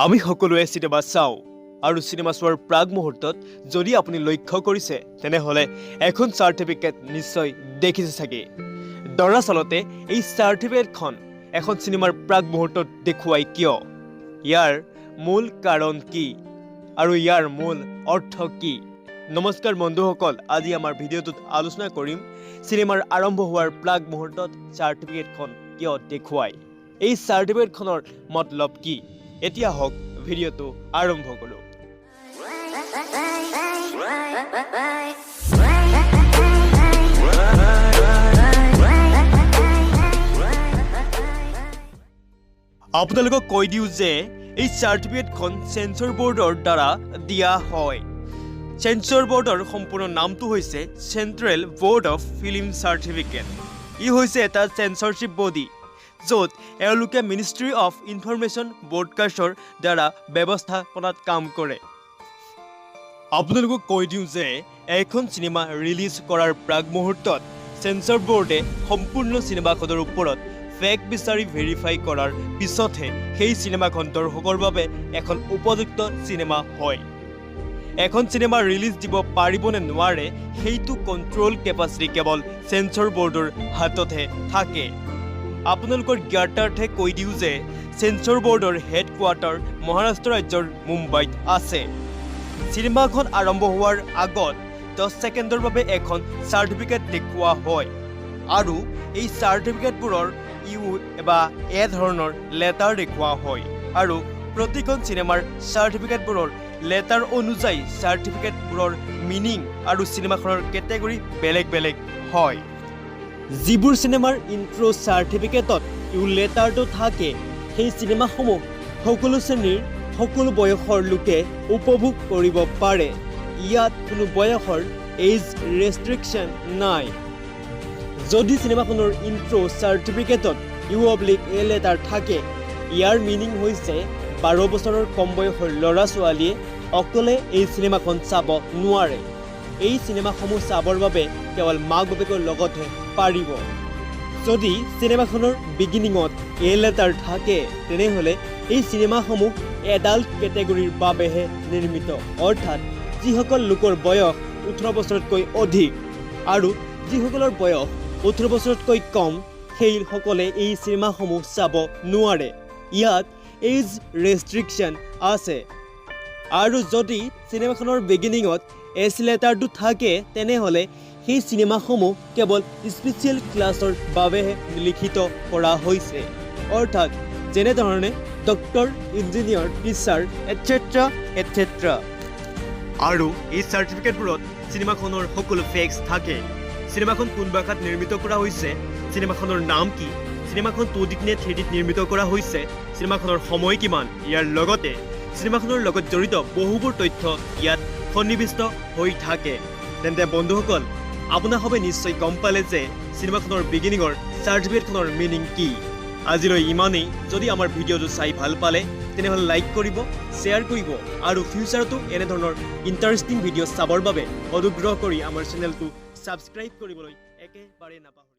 আমি সকলোৱে চিনেমা চাওঁ আৰু চিনেমা চোৱাৰ প্ৰাগ মুহূৰ্তত যদি আপুনি লক্ষ্য কৰিছে তেনেহ'লে এখন চাৰ্টিফিকেট নিশ্চয় দেখিছে চাগে। দৰাচলতে এই চাৰ্টিফিকেটখন এখন চিনেমাৰ প্ৰাগ মুহূৰ্তত দেখুৱাই কিয়, ইয়াৰ মূল কাৰণ কি আৰু ইয়াৰ মূল অৰ্থ কি? নমস্কাৰ বন্ধুসকল, আজি আমাৰ ভিডিঅ'টোত আলোচনা কৰিম চিনেমাৰ আৰম্ভ হোৱাৰ প্ৰাগ মুহূৰ্তত চাৰ্টিফিকেটখন কিয় দেখুৱায়, এই চাৰ্টিফিকেটখনৰ মতলব কি। এতিয়া হওক ভিডিঅ'টো আৰম্ভ কৰোঁ। আপোনালোকক কৈ দিওঁ যে এই চাৰ্টিফিকেটখন চেঞ্চৰ বৰ্ডৰ দ্বাৰা দিয়া হয়। চেঞ্চৰ বৰ্ডৰ সম্পূৰ্ণ নামটো হৈছে central board of film certificate. ই হৈছে এটা চেঞ্চৰশ্বিপ বডি য'ত এওঁলোকে মিনিষ্ট্ৰী অফ ইনফৰমেশ্যন ব্ৰডকাষ্টৰ দ্বাৰা ব্যৱস্থাপনাত কাম কৰে। আপোনালোকক কৈ দিওঁ যে এখন চিনেমা ৰিলিজ কৰাৰ প্ৰাগ মুহূৰ্তত চেঞ্চৰ বৰ্ডে সম্পূৰ্ণ চিনেমাখনৰ ওপৰত ফেক্ট বিচাৰি ভেৰিফাই কৰাৰ পিছতহে সেই চিনেমাখন দৰ্শকৰ বাবে এখন উপযুক্ত চিনেমা হয়। এখন চিনেমা ৰিলিজ দিব পাৰিব নে নোৱাৰে সেইটো কণ্ট্ৰল কেপাচিটি কেৱল চেঞ্চৰ বৰ্ডৰ হাততহে থাকে। আপোনালোকৰ জ্ঞাতাৰ্থে কৈ দিওঁ যে চেঞ্চৰ বৰ্ডৰ হেডকোৱাৰ্টাৰ মহাৰাষ্ট্ৰ ৰাজ্যৰ মুম্বাইত আছে। চিনেমাখন আৰম্ভ হোৱাৰ আগত 10 ছেকেণ্ডৰ বাবে এখন চাৰ্টিফিকেট দেখুওৱা হয় আৰু এই চাৰ্টিফিকেটবোৰৰ বা ধৰণৰ লেটাৰ দেখুওৱা হয় আৰু প্ৰতিখন চিনেমাৰ চাৰ্টিফিকেটবোৰৰ লেটাৰ অনুযায়ী চাৰ্টিফিকেটবোৰৰ মিনিং আৰু চিনেমাখনৰ কেটেগৰী বেলেগ বেলেগ হয়। যিবোৰ চিনেমাৰ ইণ্ট্ৰ চাৰ্টিফিকেটত লেটাৰটো থাকে সেই চিনেমাসমূহ সকলো শ্ৰেণীৰ সকলো বয়সৰ লোকে উপভোগ কৰিব পাৰে। ইয়াত কোনো বয়সৰ এজ ৰেষ্ট্ৰিকশ্যন নাই। যদি চিনেমাখনৰ ইণ্ট্ৰ চাৰ্টিফিকেটত এ লেটাৰ থাকে, ইয়াৰ মিনিং হৈছে 12 বছৰৰ কম বয়সৰ ল'ৰা ছোৱালীয়ে অকলে এই চিনেমাখন চাব নোৱাৰে। এই চিনেমাসমূহ চাবৰ বাবে কেৱল মাক বাপেকৰ লগতহে পাৰিব। যদি চিনেমাখনৰ বিগিনিঙত লেটাৰ থাকে তেনেহ'লে এই চিনেমাসমূহ এডাল্ট কেটেগৰীৰ বাবেহে নিৰ্মিত, অৰ্থাৎ যিসকল লোকৰ বয়স 18 বছৰতকৈ অধিক আৰু যিসকলৰ বয়স 18 বছৰতকৈ কম সেইসকলে এই চিনেমাসমূহ চাব নোৱাৰে। ইয়াত এজ ৰেষ্ট্ৰিকশ্যন আছে। আৰু যদি চিনেমাখনৰ বিগিনিঙত লেটাৰটো থাকে তেনেহ'লে সেই চিনেমাসমূহ কেৱল স্পেচিয়েল ক্লাছৰ বাবেহে লিখিত কৰা হৈছে, অৰ্থাৎ যেনেধৰণে doctor, engineer, teacher etcetera etcetera. আৰু এই চাৰ্টিফিকেটবোৰত চিনেমাখনৰ সকলো ফেক্টছ থাকে। চিনেমাখন কোন ভাষাত নিৰ্মিত কৰা হৈছে, চিনেমাখনৰ নাম কি, চিনেমাখন 2D নে 3D নিৰ্মিত কৰা হৈছে, চিনেমাখনৰ সময় কিমান, ইয়াৰ লগতে চিনেমাখনৰ লগত জড়িত বহুবোৰ তথ্য ইয়াত সন্নিৱিষ্ট হৈ থাকে। তেন্তে বন্ধুসকল, আপোনালোকে নিশ্চয় গম পালে যে চিনেমাখনৰ বিগিনিঙৰ চাৰ্টিফিকেটখনৰ মিনিং কি। আজিলৈ ইমানেই। যদি আমাৰ ভিডিঅ'টো চাই ভাল পালে তেনেহ'লে লাইক কৰিব, শ্বেয়াৰ কৰিব আৰু ফিউচাৰতো এনেধৰণৰ ইণ্টাৰেষ্টিং ভিডিঅ' চাবৰ বাবে অনুগ্ৰহ কৰি আমাৰ চেনেলটো ছাবস্ক্ৰাইব কৰিবলৈ একেবাৰে নাপাহৰিব।